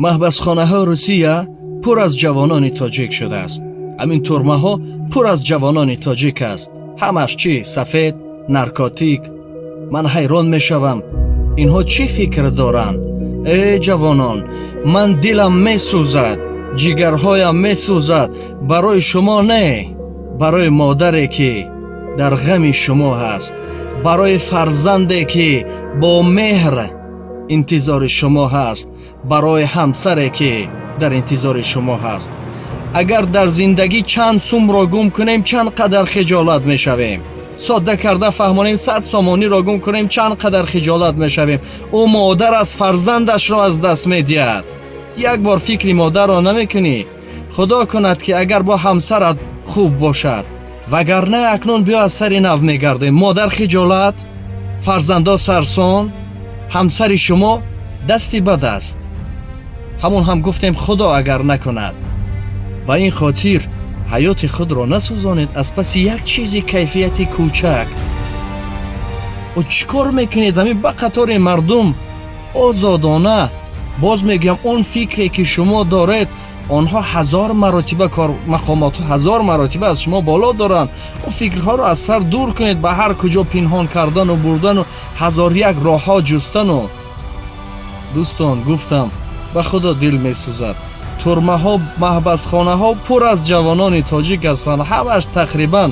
маҳбасхонаҳои Русия пур аз ҷавонони тоҷик шудааст. ҳамин турмаҳо пур аз ҷавонони тоҷик аст. ҳамаш чӣ? Сафед, наркотик. ман ҳайрон мешавам, инҳо чӣ фикр доранд? Ҷавонон, ман дилам месӯзад, ҷигарҳоям месӯзад барои шумо, не барои модаре ки дар ғами шумо ҳаст, барои фарзанде ки бо меҳр интизори шумо ҳаст, барои ҳамсаре ки дар интизори шумо ҳаст. агар дар зиндагӣ чанд сумро гум кунем, чанд қадар хиҷолат мешавем. содда карда фаҳмонем 100 сомониро гум кунем, чанд қадар хиҷолат мешавем. ӯ модар аз фарзандашро аз даст медиҳад. як бор фикри модарро намекунӣ? худо кунад ки агар бо ҳамсарат хуб бошад, вагарна акнун биё аз сари нав мегардем. модар хиҷолат, фарзандо сарсон, ҳамсари шумо дасти бад аст. ҳамон ҳам гуфтем худо агар накунад. ба ин хотир ҳаёти худро насӯзонед аз паси як чизи кайфияти кӯчак. ӯ чӣ кор мекунед? ҳамин ба қатори мардум озодона, боз мегӯям, он фикре ки шумо доред, онҳо 1000 маротиба мақомоту 1000 маротиба аз шумо боло доранд. он фикрҳоро аз сар дур кунед, ба ҳар куҷо пинҳон кардану бурдану 1001 роҳҳо ҷустану. дӯстон, гуфтам, ба худо дил месӯзад. турмаҳо, маҳбасхонаҳо пур аз ҷавонони тоҷик ҳастанд. ҳамаш тақрибан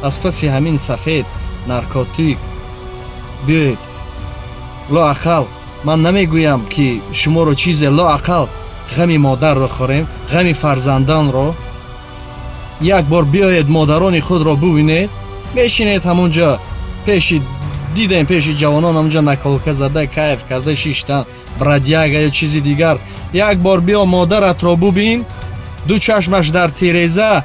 аз паси ҳамин сафед, наркотик. биёед, лоақал ман намегӯям ки шуморо чизе, лоақал ғами модарро хӯрем, ғами фарзанданро. як бор биёед модарони худро бубинед, мешинед ҳамунҷа пеши, дидем пеши ҷавонон ҳамунҷа наколка зада, кайф карда шиштан, брадяга ё чизи дигар. як бор биё модаратро бубин, ду чашмаш дар тиреза,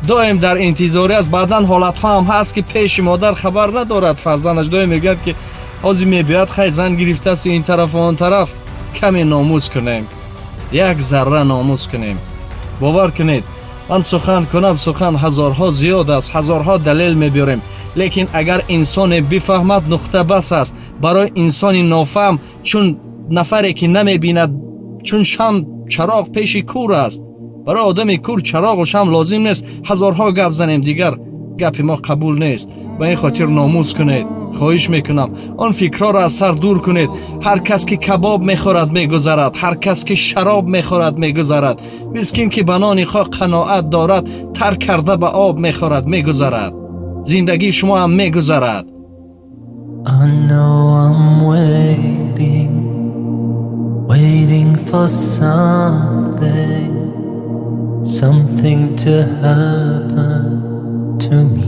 доим дар интизори аст. баъдан ҳолатҳо ҳам ҳаст ки пеши модар хабар надорад фарзандаш, доим мегӯяд ки ҳозир мебиёяд, хай зан гирифтасту ин тарафу он тараф. каме номус кунем, як зарра номус кунем. бовар кунед, ман сухан кунам, сухан ҳазорҳо зиёд аст, ҳазорҳо далел мебиёрем, лекин агар инсоне бифаҳмад нуқта бас аст. барои инсони нофаҳм, чун нафаре ки намебинад, чун шам чароғ пеши кур аст, барои одами кур чароғу шам лозим нест. ҳазорҳо гап занем, дигар гапи мо қабул нест. ба ин хотир номус кунед, хоҳиш мекунам. он фикрҳоро аз сар дур кунед. ҳар кас ки кабоб мехӯрад мегузарад, ҳар кас ки шароб мехӯрад мегузарад. мискин ки ба нони хо қаноат дорад, тарк карда ба об мехӯрад мегузарад. зиндагии шумо ҳам мегузарад. I know I'm waiting for something to happen to me.